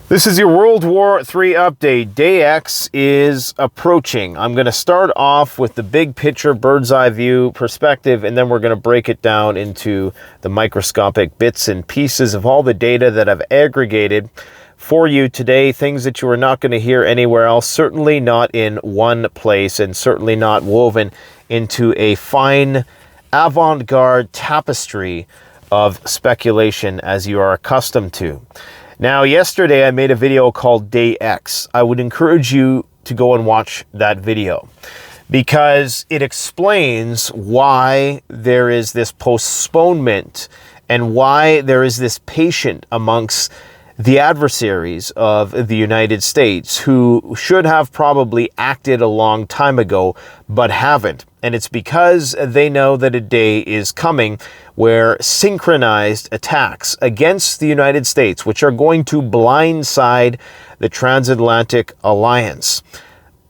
This is your World War III update. Day X is approaching. I'm going to start off with the big picture, bird's eye view perspective, and then we're going to break it down into the microscopic bits and pieces of all the data that I've aggregated for you today, things that you are not going to hear anywhere else, certainly not in one place, and certainly not woven into a fine avant-garde tapestry of speculation as you are accustomed to. Now, yesterday I made a video called Day X. I would encourage you to go and watch that video because it explains why there is this postponement and why there is this patience amongst the adversaries of the United States who should have probably acted a long time ago but haven't. And it's because they know that a day is coming where synchronized attacks against the United States, which are going to blindside the transatlantic alliance,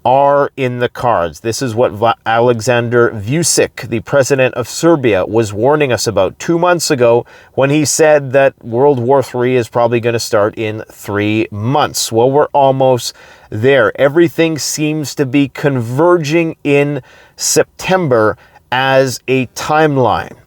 are in the cards. This is what Alexander Vučić, the president of Serbia, was warning us about 2 months ago when he said that World War III is probably going to start in 3 months. Well, we're almost there. Everything seems to be converging in September as a timeline.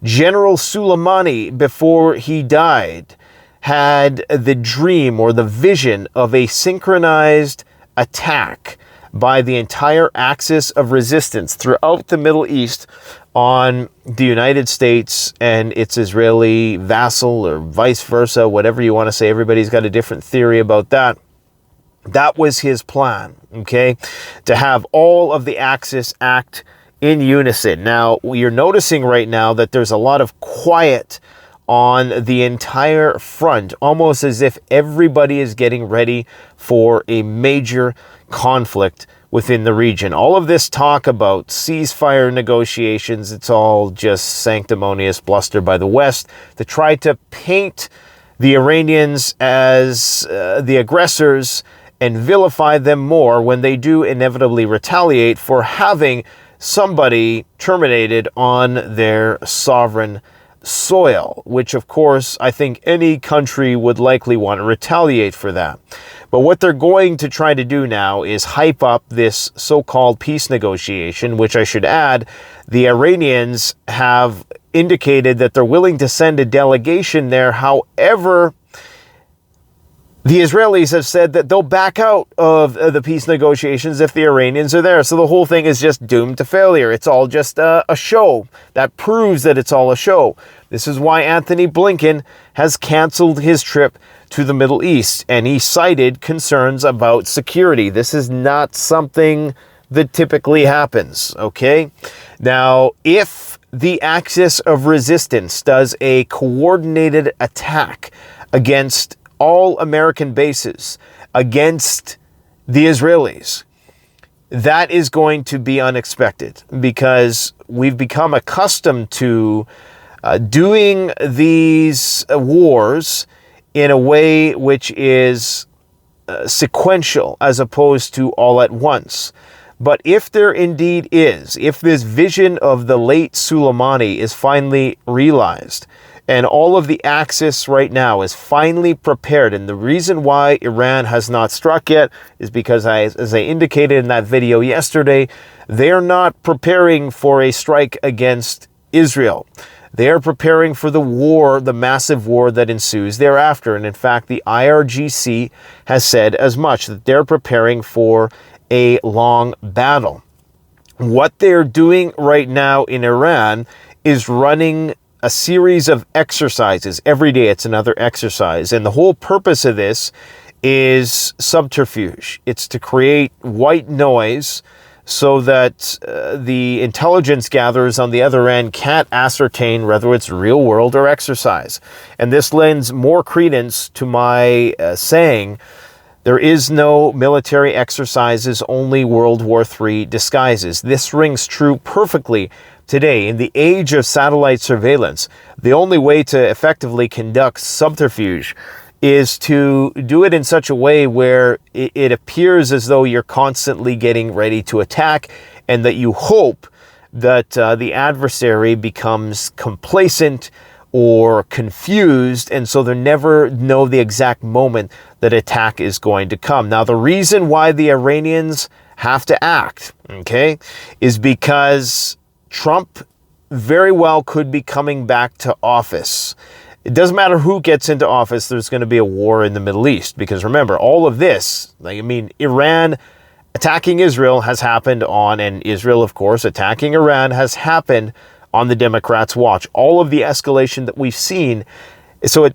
General Soleimani, before he died, had the dream or the vision of a synchronized attack by the entire axis of resistance throughout the Middle East on the United States and its Israeli vassal, or vice versa, whatever you want to say. Everybody's got a different theory about that. That was his plan, okay? To have all of the axis act in unison. Now, you're noticing right now that there's a lot of quiet on the entire front, almost as if everybody is getting ready for a major conflict within the region. All of this talk about ceasefire negotiations, it's all just sanctimonious bluster by the West to try to paint the Iranians as the aggressors and vilify them more when they do inevitably retaliate for having somebody terminated on their sovereign soil, which of course I think any country would likely want to retaliate for that. But what they're going to try to do now is hype up this so-called peace negotiation, which I should add, the Iranians have indicated that they're willing to send a delegation there. However, the Israelis have said that they'll back out of the peace negotiations if the Iranians are there. So the whole thing is just doomed to failure. It's all just a show. That proves that it's all a show. This is why Anthony Blinken has canceled his trip to the Middle East, and he cited concerns about security. This is not something that typically happens, okay? Now, if the axis of resistance does a coordinated attack against all American bases against the Israelis, that is going to be unexpected because we've become accustomed to doing these wars in a way which is sequential as opposed to all at once. But if there indeed is, if this vision of the late Soleimani is finally realized, and all of the axis right now is finally prepared. And the reason why Iran has not struck yet is because, as I indicated in that video yesterday, they're not preparing for a strike against Israel. They are preparing for the war, the massive war that ensues thereafter. And in fact, the IRGC has said as much, that they're preparing for a long battle. What they're doing right now in Iran is running a series of exercises. Every day it's another exercise. And the whole purpose of this is subterfuge. It's to create white noise so that the intelligence gatherers on the other end can't ascertain whether it's real world or exercise. And this lends more credence to my saying, there is no military exercises, only World War III disguises. This rings true perfectly today. In the age of satellite surveillance, the only way to effectively conduct subterfuge is to do it in such a way where it appears as though you're constantly getting ready to attack, and that you hope that the adversary becomes complacent or confused, and so they never know the exact moment that attack is going to come. Now, the reason why the Iranians have to act, okay, is because Trump very well could be coming back to office. It doesn't matter who gets into office, there's going to be a war in the Middle East. Because remember, all of this, Iran attacking Israel has happened on, and Israel, of course, attacking Iran has happened on the Democrats' watch. All of the escalation that we've seen, so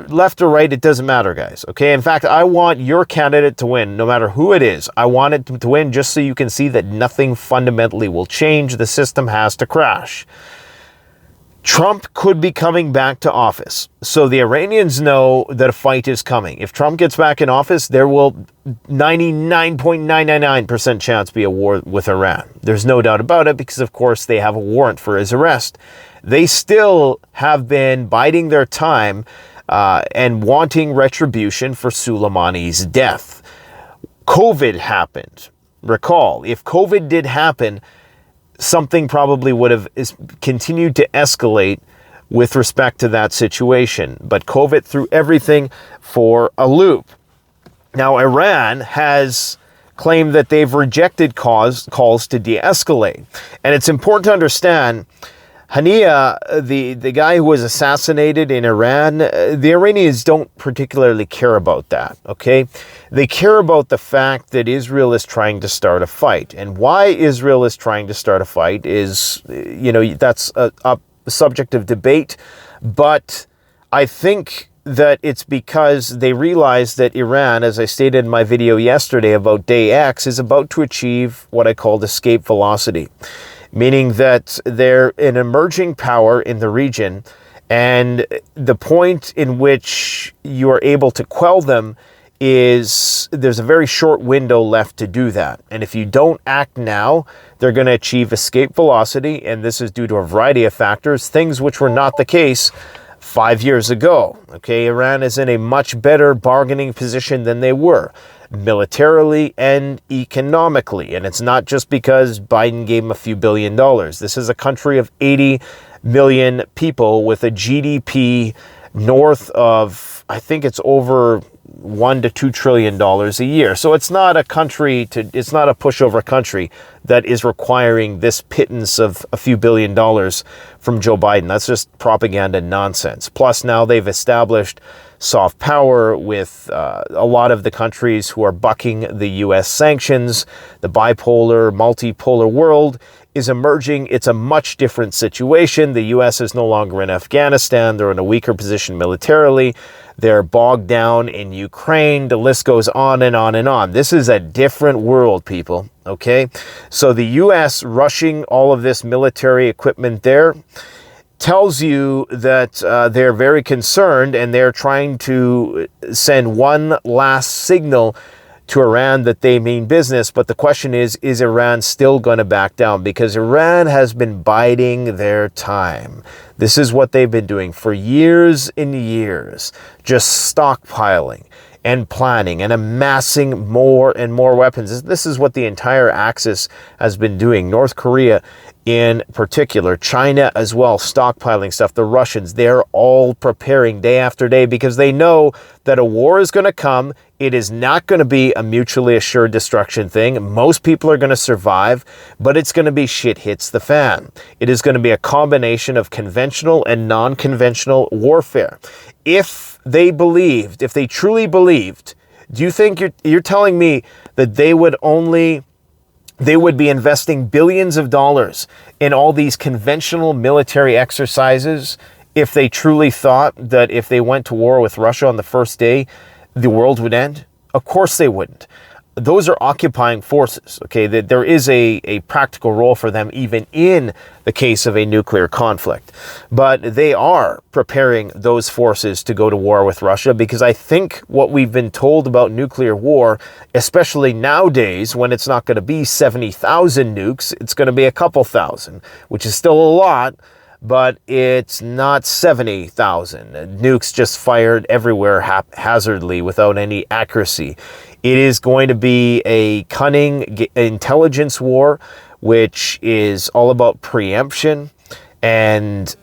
left or right, it doesn't matter, guys. Okay, in fact, I want your candidate to win, no matter who it is. I want it to win just so you can see that nothing fundamentally will change. The system has to crash. Trump could be coming back to office. So the Iranians know that a fight is coming. If Trump gets back in office, there will 99.999% chance be a war with Iran. There's no doubt about it because, of course, they have a warrant for his arrest. They still have been biding their time and wanting retribution for Soleimani's death. COVID happened. Recall, if COVID did happen, something probably would have continued to escalate with respect to that situation. But COVID threw everything for a loop. Now, Iran has claimed that they've rejected calls to de-escalate. And it's important to understand, Hania, the guy who was assassinated in Iran, the Iranians don't particularly care about that, okay? They care about the fact that Israel is trying to start a fight. And why Israel is trying to start a fight is, that's a subject of debate. But I think that it's because they realize that Iran, as I stated in my video yesterday about Day X, is about to achieve what I called escape velocity. Meaning that they're an emerging power in the region, and the point in which you are able to quell them is there's a very short window left to do that. And if you don't act now, they're going to achieve escape velocity, and this is due to a variety of factors, things which were not the case 5 years ago. Okay, Iran is in a much better bargaining position than they were, militarily and economically. And it's not just because Biden gave them a few $1 billion. This is a country of 80 million people with a GDP north of, I think it's over $1 to $2 trillion a year. So it's not a it's not a pushover country that is requiring this pittance of a few $1 billion from Joe Biden. That's just propaganda nonsense. Plus, now they've established soft power with a lot of the countries who are bucking the U.S. sanctions. The bipolar, multipolar world is emerging. It's a much different situation. The U.S. is no longer in Afghanistan. They're in a weaker position militarily. They're bogged down in Ukraine. The list goes on and on and on. This is a different world, people, okay? So the U.S. rushing all of this military equipment there tells you that they're very concerned, and they're trying to send one last signal to Iran that they mean business. But the question is Iran still going to back down? Because Iran has been biding their time. This is what they've been doing for years and years, just stockpiling and planning and amassing more and more weapons. This is what the entire Axis has been doing. North Korea in particular, China as well, stockpiling stuff. The Russians, they're all preparing day after day because they know that a war is going to come. It is not going to be a mutually assured destruction thing. Most people are going to survive, but it's going to be shit hits the fan. It is going to be a combination of conventional and non-conventional warfare. If they truly believed, do you think you're telling me that they would be investing billions of dollars in all these conventional military exercises if they truly thought that if they went to war with Russia on the first day, the world would end? Of course they wouldn't. Those are occupying forces, okay? That there is a practical role for them even in the case of a nuclear conflict. But they are preparing those forces to go to war with Russia, because I think what we've been told about nuclear war, especially nowadays when it's not going to be 70,000 nukes, it's going to be a couple thousand, which is still a lot, but it's not 70,000 nukes just fired everywhere haphazardly without any accuracy. It is going to be a cunning intelligence war, which is all about preemption. And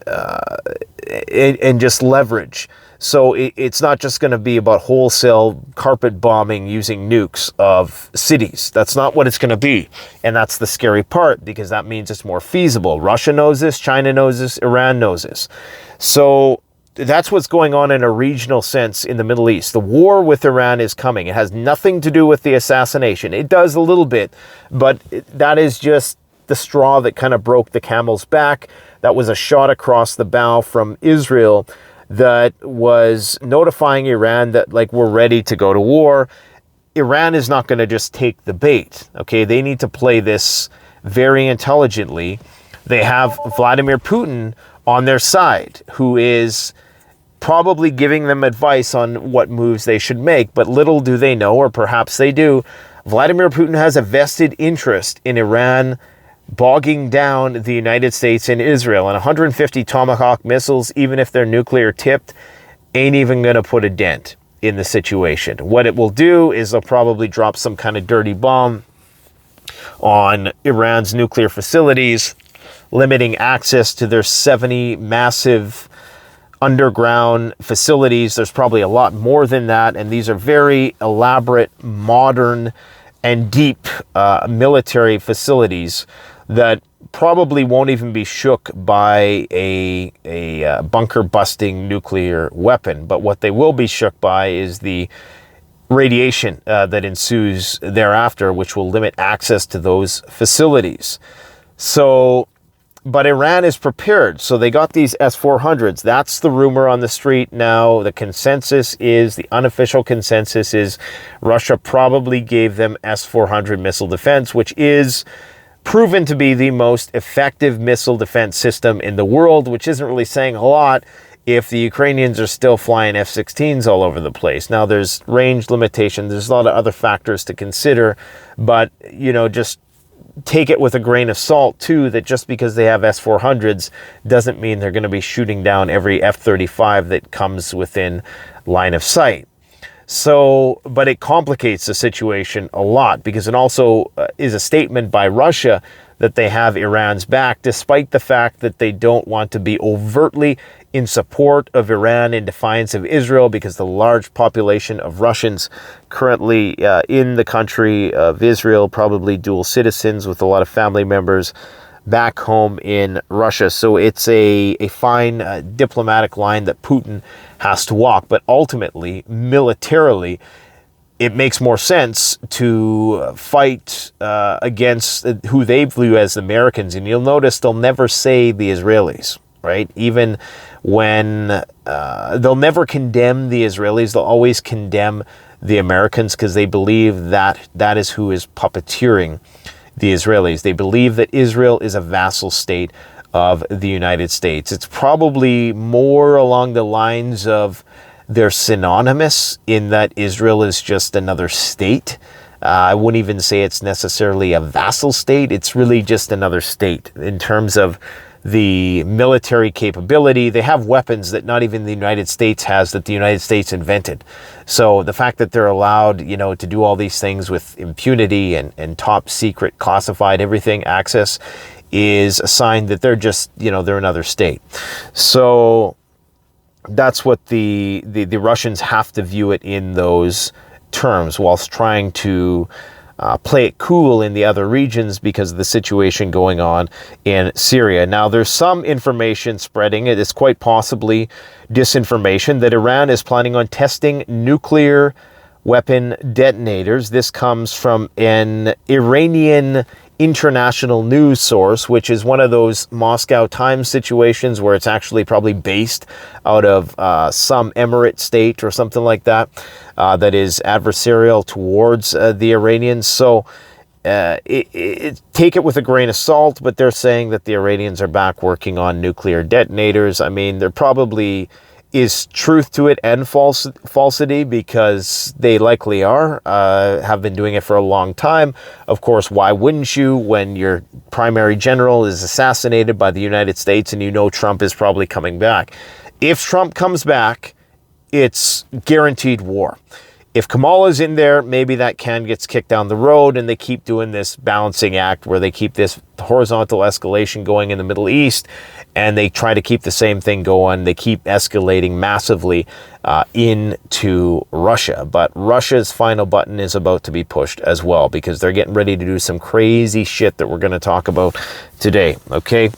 and just leverage. So it's not just going to be about wholesale carpet bombing using nukes of cities. That's not what it's going to be. And that's the scary part, because that means it's more feasible. Russia knows this, China knows this, Iran knows this. So that's what's going on in a regional sense in the Middle East. The war with Iran is coming. It has nothing to do with the assassination. It does a little bit, but that is just the straw that kind of broke the camel's back. That was a shot across the bow from Israel that was notifying Iran that, like, we're ready to go to war. Iran is not going to just take the bait, okay? They need to play this very intelligently. They have Vladimir Putin on their side, who is probably giving them advice on what moves they should make, but little do they know, or perhaps they do, Vladimir Putin has a vested interest in Iran bogging down the United States and Israel. And 150 Tomahawk missiles, even if they're nuclear tipped, ain't even going to put a dent in the situation. What it will do is they'll probably drop some kind of dirty bomb on Iran's nuclear facilities, limiting access to their 70 massive underground facilities. There's probably a lot more than that, and these are very elaborate, modern, and deep military facilities that probably won't even be shook by a bunker-busting nuclear weapon. But what they will be shook by is the radiation that ensues thereafter, which will limit access to those facilities. So, but Iran is prepared. So they got these S-400s. That's the rumor on the street now. The consensus is, the unofficial consensus is, Russia probably gave them S-400 missile defense, which is proven to be the most effective missile defense system in the world, which isn't really saying a lot if the Ukrainians are still flying F-16s all over the place. Now, there's range limitations. There's a lot of other factors to consider, but, you know, just take it with a grain of salt, too, that just because they have S-400s doesn't mean they're going to be shooting down every F-35 that comes within line of sight. So, but it complicates the situation a lot, because it also is a statement by Russia that they have Iran's back, despite the fact that they don't want to be overtly in support of Iran in defiance of Israel, because the large population of Russians currently in the country of Israel, probably dual citizens with a lot of family members back home in Russia. So it's a fine diplomatic line that Putin has to walk. But ultimately, militarily, it makes more sense to fight against who they view as Americans. And you'll notice they'll never say the Israelis, right? Even when they'll never condemn the Israelis, they'll always condemn the Americans, because they believe that that is who is puppeteering the Israelis. They believe that Israel is a vassal state of the United States. It's probably more along the lines of they're synonymous in that Israel is just another state. I wouldn't even say it's necessarily a vassal state. It's really just another state in terms of the military capability. They have weapons that not even the United States has, that the United States invented. So the fact that they're allowed, you know, to do all these things with impunity and top secret classified everything access is a sign that they're just, you know, they're another state. So that's what the Russians have to view it in those terms, whilst trying to play it cool in the other regions because of the situation going on in Syria. Now, there's some information spreading, it is quite possibly disinformation, that Iran is planning on testing nuclear weapon detonators. This comes from an Iranian international news source, which is one of those Moscow Times situations where it's actually probably based out of some emirate state or something like that, that is adversarial towards the Iranians. So take it with a grain of salt, but they're saying that the Iranians are back working on nuclear detonators. I mean, there probably is truth to it and falsity, because they likely are, have been doing it for a long time. Of course, why wouldn't you when your primary general is assassinated by the United States and you know Trump is probably coming back? If Trump comes back, it's guaranteed war. If Kamala's in there, maybe that can gets kicked down the road, and they keep doing this balancing act where they keep this horizontal escalation going in the Middle East, and they try to keep the same thing going. They keep escalating massively into Russia. But Russia's final button is about to be pushed as well, because they're getting ready to do some crazy shit that we're going to talk about today, okay?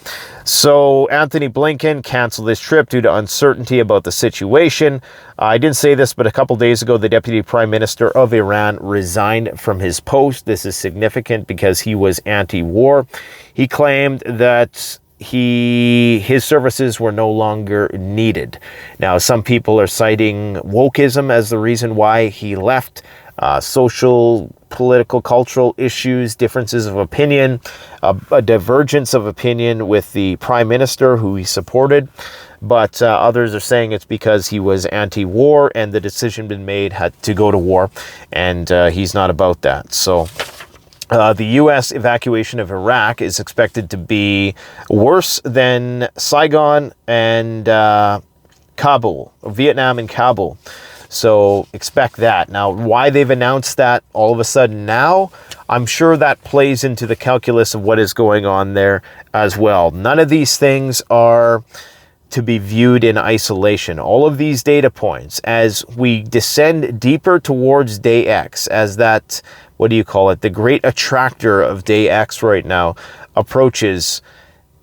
So Anthony Blinken canceled his trip due to uncertainty about the situation. I didn't say this, but a couple days ago, the Deputy Prime Minister of Iran resigned from his post. This is significant because he was anti-war. He claimed that his services were no longer needed. Now, some people are citing wokeism as the reason why he left. Social, political, cultural issues, differences of opinion, a divergence of opinion with the prime minister who he supported. But others are saying it's because he was anti-war and the decision been made had to go to war, and he's not about that. So the U.S. evacuation of Iraq is expected to be worse than Saigon and Kabul, Vietnam and Kabul. So expect that. Now, why they've announced that all of a sudden now, I'm sure that plays into the calculus of what is going on there as well. None of these things are to be viewed in isolation. All of these data points, as we descend deeper towards day X, as that, what do you call it, the great attractor of day X right now approaches,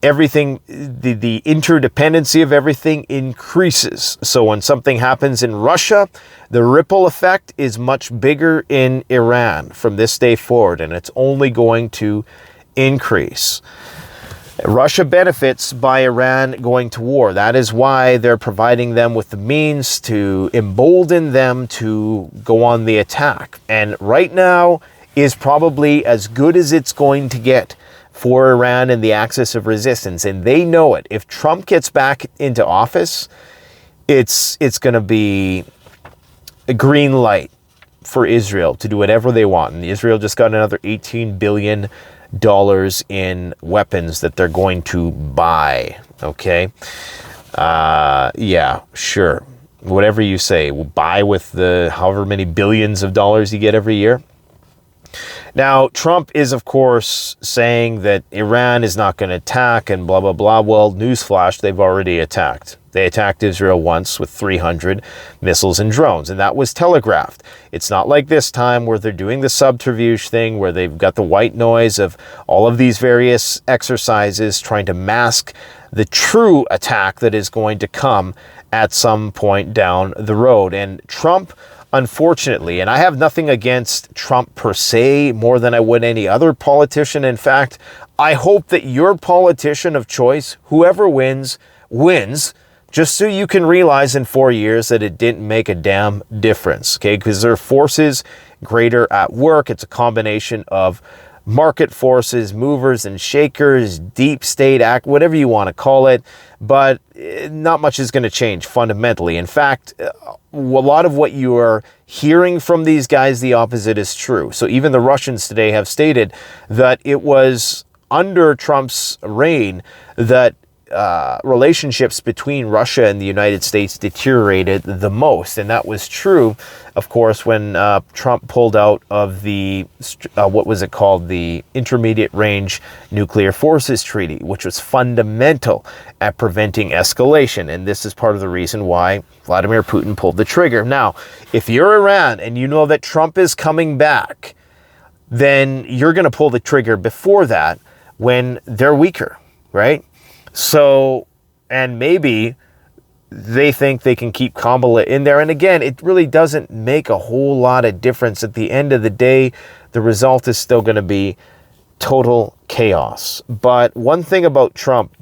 everything, the interdependency of everything increases. So when something happens in Russia, the ripple effect is much bigger in Iran from this day forward, and it's only going to increase. Russia benefits by Iran going to war. That is why they're providing them with the means to embolden them to go on the attack. And right now is probably as good as it's going to get for Iran and the axis of resistance. And they know it. If Trump gets back into office, it's going to be a green light for Israel to do whatever they want. And Israel just got another $18 billion in weapons that they're going to buy. Okay. Yeah, sure. Whatever you say, we'll buy with the however many billions of dollars you get every year. Now, Trump is, of course, saying that Iran is not going to attack and blah, blah, blah. Well, newsflash, they've already attacked. They attacked Israel once with 300 missiles and drones, and that was telegraphed. It's not like this time where they're doing the subterfuge thing, where they've got the white noise of all of these various exercises trying to mask the true attack that is going to come at some point down the road. And Trump, unfortunately, and I have nothing against Trump per se more than I would any other politician. In fact, I hope that your politician of choice, whoever wins, just so you can realize in 4 years that it didn't make a damn difference, okay? Because there are forces greater at work. It's a combination of market forces, movers and shakers, deep state act, whatever you want to call it, but not much is going to change fundamentally. In fact, a lot of what you are hearing from these guys, the opposite is true. So even the Russians today have stated that it was under Trump's reign that relationships between Russia and the United States deteriorated the most. And that was true, of course, when Trump pulled out of the, what was it called? The Intermediate Range Nuclear Forces Treaty, which was fundamental at preventing escalation. And this is part of the reason why Vladimir Putin pulled the trigger. Now, if you're Iran and you know that Trump is coming back, then you're going to pull the trigger before that when they're weaker, right? So, and maybe they think they can keep Kamala in there. And again, it really doesn't make a whole lot of difference. At the end of the day, the result is still going to be total chaos. But one thing about Trump,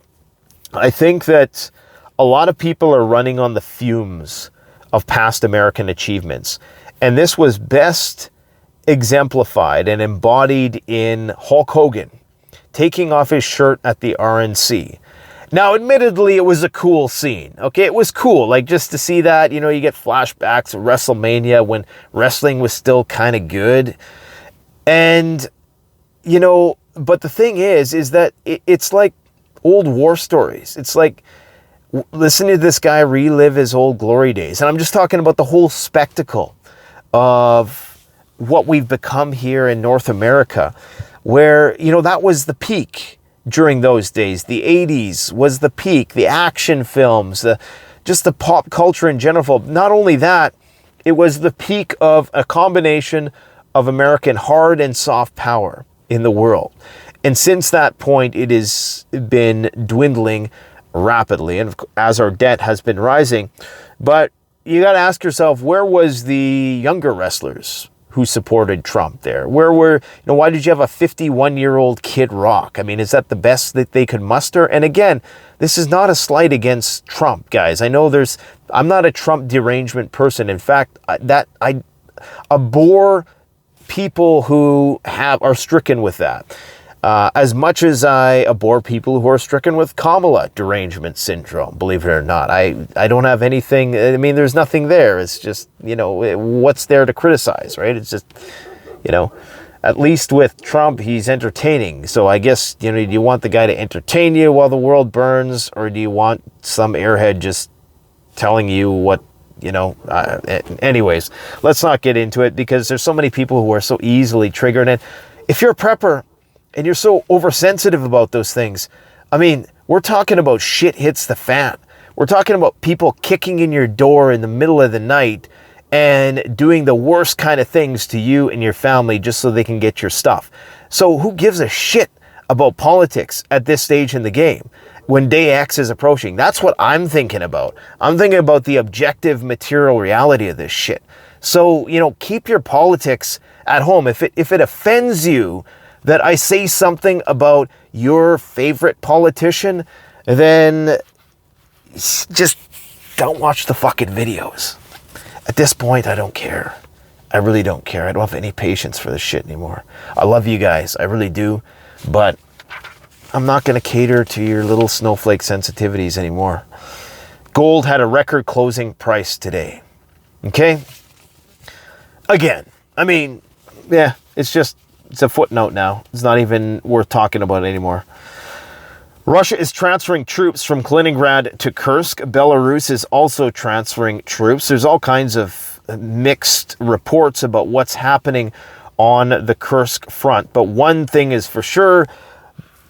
I think that a lot of people are running on the fumes of past American achievements. And this was best exemplified and embodied in Hulk Hogan taking off his shirt at the RNC. Now, admittedly, it was a cool scene, okay? It was cool, like, just to see that, you know, you get flashbacks of WrestleMania when wrestling was still kind of good. And, you know, but the thing is that it's like old war stories. It's like listening to this guy relive his old glory days. And I'm just talking about the whole spectacle of what we've become here in North America, where, you know, that was the peak during those days. The 80s was the peak, the action films, just the pop culture in general. Not only that, it was the peak of a combination of American hard and soft power in the world. And since that point, it has been dwindling rapidly, and as our debt has been rising. But you got to ask yourself, where was the younger wrestlers who supported Trump there? Where were, you know, why did you have a 51-year-old Kid Rock? I mean, is that the best that they could muster? And again, this is not a slight against Trump, guys. I know I'm not a Trump derangement person. In fact, I abhor people who are stricken with that. As much as I abhor people who are stricken with Kamala derangement syndrome, believe it or not. I don't have anything, I mean, there's nothing there. It's just, you know, what's there to criticize, right? It's just, you know, at least with Trump, he's entertaining. So I guess, you know, do you want the guy to entertain you while the world burns? Or do you want some airhead just telling you what, you know, anyways, let's not get into it, because there's so many people who are so easily triggered. And if you're a prepper, and you're so oversensitive about those things, I mean, we're talking about shit hits the fan. We're talking about people kicking in your door in the middle of the night and doing the worst kind of things to you and your family just so they can get your stuff. So who gives a shit about politics at this stage in the game when day X is approaching? That's what I'm thinking about. I'm thinking about the objective material reality of this shit. So, you know, keep your politics at home. If it offends you that I say something about your favorite politician, then just don't watch the fucking videos. At this point, I don't care. I really don't care. I don't have any patience for this shit anymore. I love you guys. I really do. But I'm not going to cater to your little snowflake sensitivities anymore. Gold had a record closing price today. Okay? Again, I mean, yeah, it's a footnote now. It's not even worth talking about anymore. Russia is transferring troops from Kaliningrad to Kursk. Belarus is also transferring troops. There's all kinds of mixed reports about what's happening on the Kursk front. But one thing is for sure,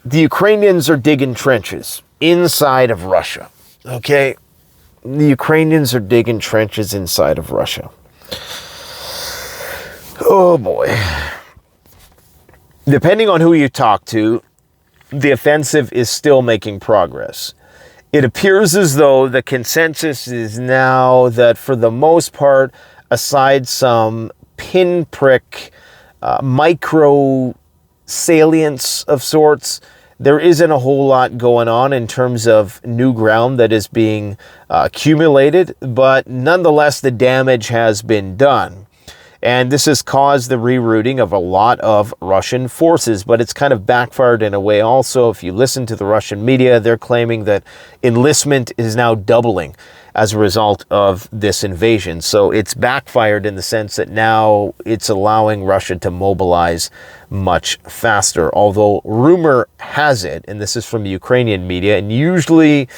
the Ukrainians are digging trenches inside of Russia. Okay? The Ukrainians are digging trenches inside of Russia. Oh boy. Depending on who you talk to, the offensive is still making progress. It appears as though the consensus is now that for the most part, aside some pinprick, micro salience of sorts, there isn't a whole lot going on in terms of new ground that is being accumulated, but nonetheless, the damage has been done. And this has caused the rerouting of a lot of Russian forces, but it's kind of backfired in a way also. If you listen to the Russian media, they're claiming that enlistment is now doubling as a result of this invasion. So it's backfired in the sense that now it's allowing Russia to mobilize much faster. Although rumor has it, and this is from the Ukrainian media, and usually,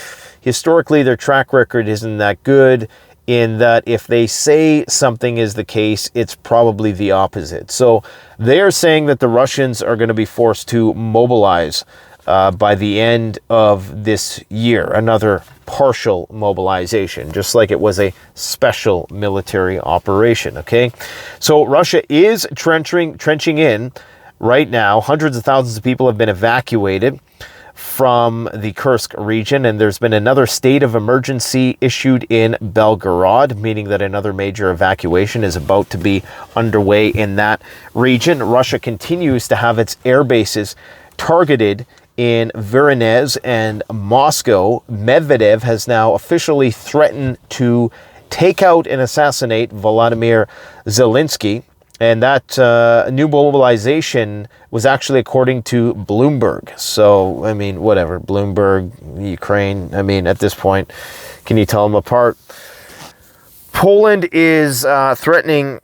historically, their track record isn't that good, in that if they say something is the case, it's probably the opposite. So they are saying that the Russians are going to be forced to mobilize by the end of this year, another partial mobilization, just like it was a special military operation, okay? So Russia is trenching in right now. Hundreds of thousands of people have been evacuated from the Kursk region, and there's been another state of emergency issued in Belgorod, meaning that another major evacuation is about to be underway in that region. Russia continues to have its air bases targeted in Voronezh and Moscow. Medvedev has now officially threatened to take out and assassinate Volodymyr Zelensky. And that new mobilization was actually according to Bloomberg. So, I mean, whatever. Bloomberg, Ukraine. I mean, at this point, can you tell them apart? Poland is training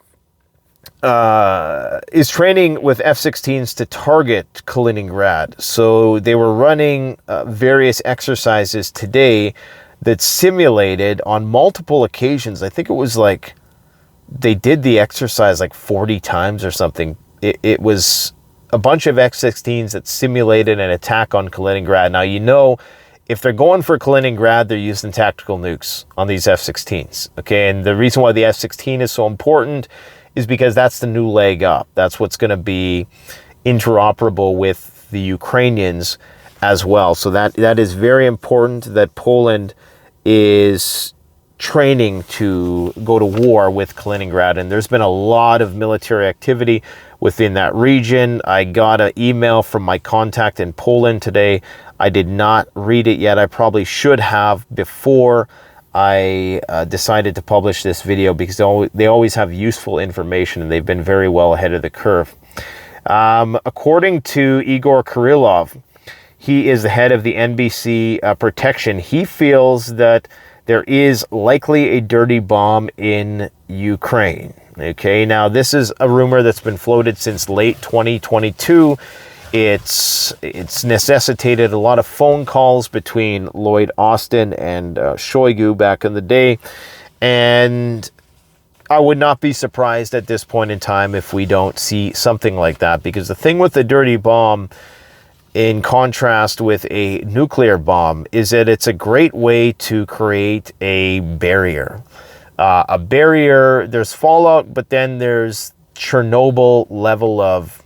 with F-16s to target Kaliningrad. So they were running various exercises today that simulated on multiple occasions. I think it was like they did the exercise like 40 times or something. It was a bunch of F-16s that simulated an attack on Kaliningrad. Now, you know, if they're going for Kaliningrad, they're using tactical nukes on these F-16s, okay? And the reason why the F-16 is so important is because that's the new leg up. That's what's going to be interoperable with the Ukrainians as well. So that is very important, that Poland is training to go to war with Kaliningrad. And there's been a lot of military activity within that region. I got an email from my contact in Poland today. I did not read it yet. I probably should have before I decided to publish this video, because they always have useful information and they've been very well ahead of the curve. According to Igor Kirillov, he is the head of the NBC protection. He feels that there is likely a dirty bomb in Ukraine. Okay, now this is a rumor that's been floated since late 2022. It's necessitated a lot of phone calls between Lloyd Austin and Shoigu back in the day. And I would not be surprised at this point in time if we don't see something like that. Because the thing with the dirty bomb, in contrast with a nuclear bomb, is that it's a great way to create a barrier. A barrier, there's fallout, but then there's Chernobyl level of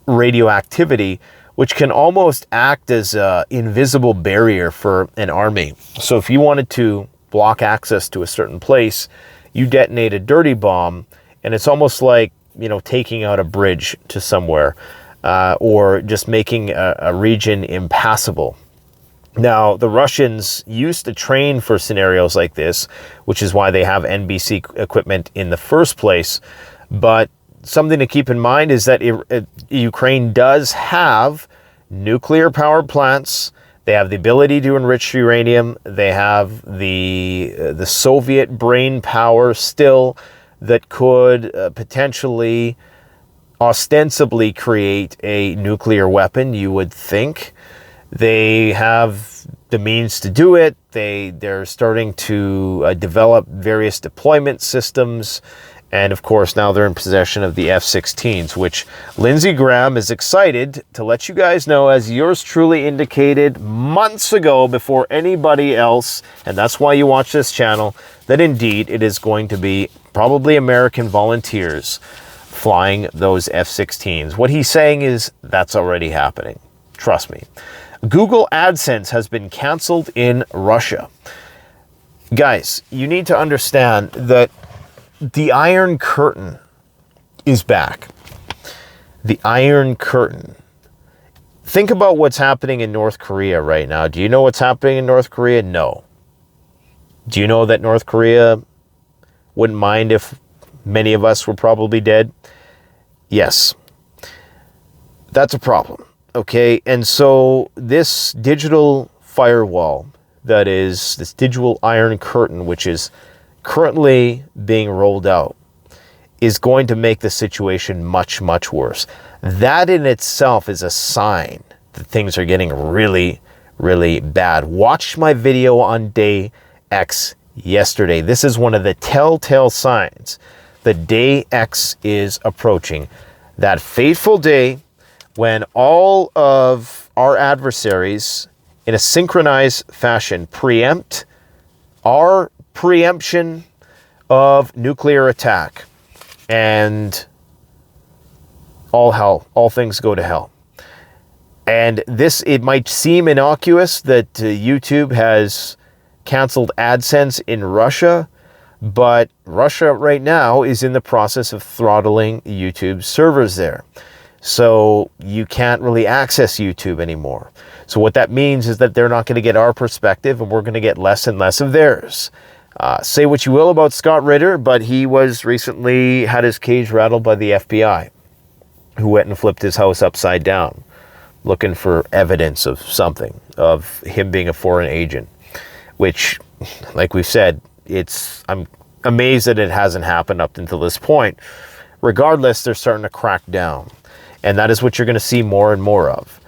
radioactivity, which can almost act as an invisible barrier for an army. So if you wanted to block access to a certain place, you detonate a dirty bomb, and it's almost like, you know, taking out a bridge to somewhere, or just making a region impassable. Now, the Russians used to train for scenarios like this, which is why they have NBC equipment in the first place. But something to keep in mind is that Ukraine does have nuclear power plants. They have the ability to enrich uranium. They have the Soviet brain power still that could potentially, ostensibly create a nuclear weapon, you would think. They have the means to do it. They're starting to develop various deployment systems. And of course, now they're in possession of the F-16s, which Lindsey Graham is excited to let you guys know, as yours truly indicated months ago before anybody else, and that's why you watch this channel, that indeed it is going to be probably American volunteers flying those F-16s. What he's saying is that's already happening. Trust me. Google AdSense has been canceled in Russia. Guys, you need to understand that the Iron Curtain is back. The Iron Curtain. Think about what's happening in North Korea right now. Do you know what's happening in North Korea? No. Do you know that North Korea wouldn't mind if many of us were probably dead? Yes. That's a problem. Okay, and so this digital firewall, that is this digital Iron Curtain, which is currently being rolled out, is going to make the situation much, much worse. That in itself is a sign that things are getting really, really bad. Watch my video on day X yesterday. This is one of the telltale signs that day X is approaching. That fateful day when all of our adversaries, in a synchronized fashion, preempt our preemption of nuclear attack, and all things go to hell. And this, it might seem innocuous that YouTube has canceled AdSense in Russia, but Russia right now is in the process of throttling YouTube servers there. So you can't really access YouTube anymore. So what that means is that they're not going to get our perspective, and we're going to get less and less of theirs. Say what you will about Scott Ritter, but he was recently had his cage rattled by the FBI, who went and flipped his house upside down, looking for evidence of something, of him being a foreign agent, which, like we've said, I'm amazed that it hasn't happened up until this point. Regardless, they're starting to crack down. And that is what you're going to see more and more of.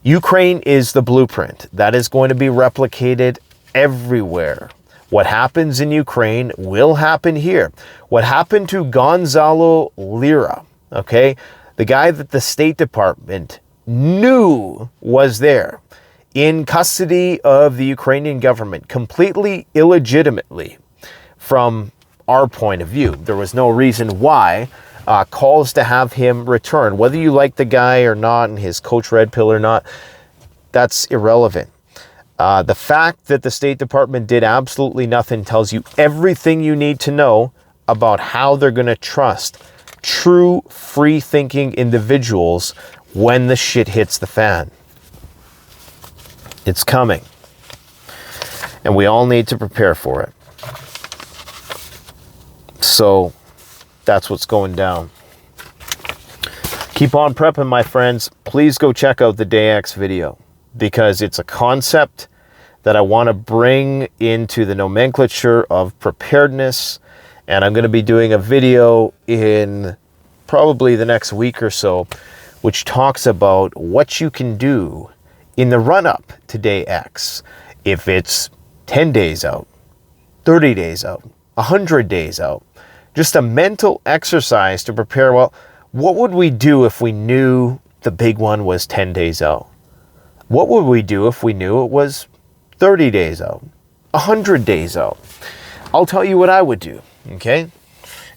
Ukraine is the blueprint. That is going to be replicated everywhere. What happens in Ukraine will happen here. What happened to Gonzalo Lira, okay? The guy that the State Department knew was there in custody of the Ukrainian government, completely illegitimately from our point of view. There was no reason why. Calls to have him return, whether you like the guy or not and his Coach Red Pill or not, that's irrelevant. The fact that the State Department did absolutely nothing tells you everything you need to know about how they're going to trust true free-thinking individuals when the shit hits the fan. It's coming. And we all need to prepare for it. So that's what's going down. Keep on prepping, my friends. Please go check out the Day X video, because it's a concept that I want to bring into the nomenclature of preparedness. And I'm going to be doing a video in probably the next week or so, which talks about what you can do in the run-up to Day X. If it's 10 days out, 30 days out, 100 days out. Just a mental exercise to prepare. Well, what would we do if we knew the big one was 10 days out? What would we do if we knew it was 30 days out, 100 days out? I'll tell you what I would do, okay?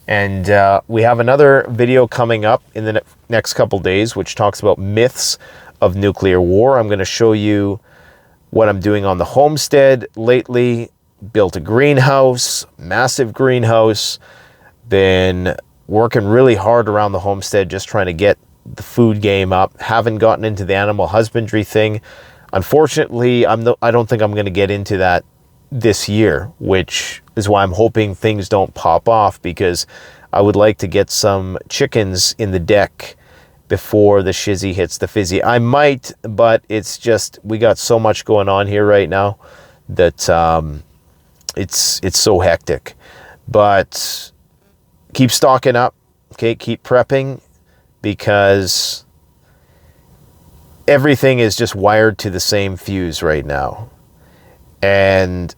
And we have another video coming up in the next couple days, which talks about myths of nuclear war. I'm going to show you what I'm doing on the homestead lately. Built a greenhouse, massive greenhouse. Been working really hard around the homestead, just trying to get the food game up. Haven't gotten into the animal husbandry thing. Unfortunately, I don't think I'm going to get into that this year, which is why I'm hoping things don't pop off, because I would like to get some chickens in the deck before the shizzy hits the fizzy. I might, but it's just, we got so much going on here right now that it's so hectic. But keep stocking up, okay? Keep prepping, because everything is just wired to the same fuse right now. And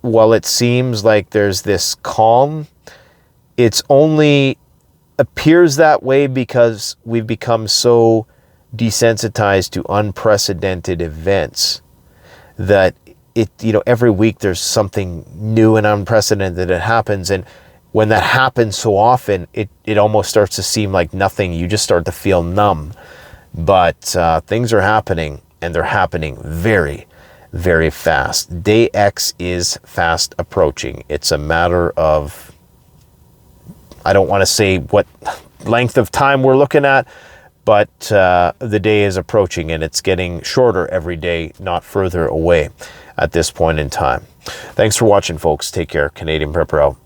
while it seems like there's this calm, it's only appears that way because we've become so desensitized to unprecedented events that every week there's something new and unprecedented that happens. And when that happens so often, it almost starts to seem like nothing. You just start to feel numb. But things are happening, and they're happening very, very fast. Day X is fast approaching. It's a matter of, I don't want to say what length of time we're looking at, but the day is approaching, and it's getting shorter every day, not further away at this point in time. Thanks for watching, folks. Take care. Canadian Prepper out.